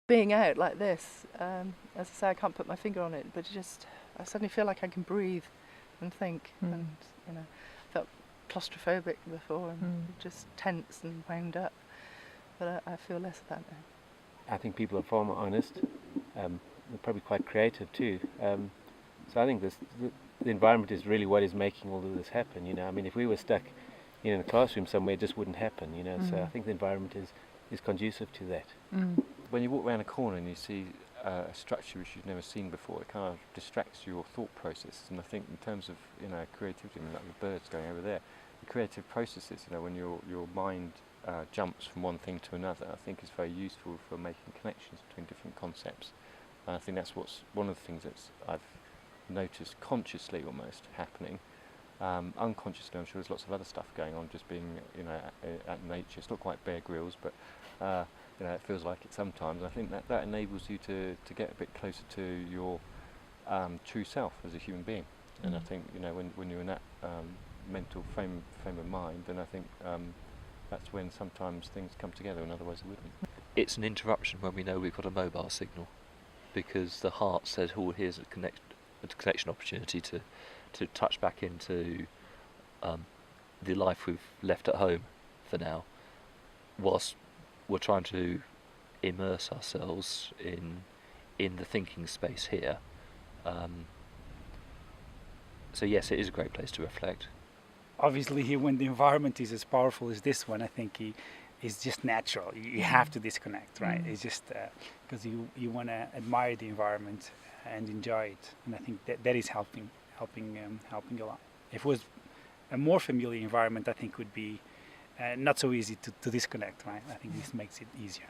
being out like this, as I say, I can't put my finger on it, but I suddenly feel like I can breathe and think, and felt claustrophobic before and just tense and wound up, but I feel less of that now. I think people are far more honest. They're probably quite creative too. So I think the environment is really what is making all of this happen. I mean, if we were stuck in a classroom somewhere, it just wouldn't happen. So I think the environment is conducive to that. When you walk around a corner and you see a structure which you've never seen before, it kind of distracts your thought process. And I think in terms of creativity, like the birds going over there, the creative processes, when your mind jumps from one thing to another, I think is very useful for making connections between different concepts. And I think that's one of the things that I've noticed consciously almost happening. Unconsciously, I'm sure there's lots of other stuff going on, just being at nature. It's not quite Bear Grylls, but it feels like it sometimes. I think that enables you to get a bit closer to your true self as a human being. And I think when you're in that mental frame of mind, then I think that's when sometimes things come together, and otherwise they wouldn't. It's an interruption when we know we've got a mobile signal, because the heart says, "Oh, here's a connection opportunity to touch back into the life we've left at home for now, whilst we're trying to immerse ourselves in the thinking space here." So yes, it is a great place to reflect. Obviously, when the environment is as powerful as this one, I think it's just natural. You have to disconnect, right? It's just because you want to admire the environment and enjoy it, and I think that is helping a lot. If it was a more familiar environment, I think would be not so easy to disconnect, right? I think this makes it easier.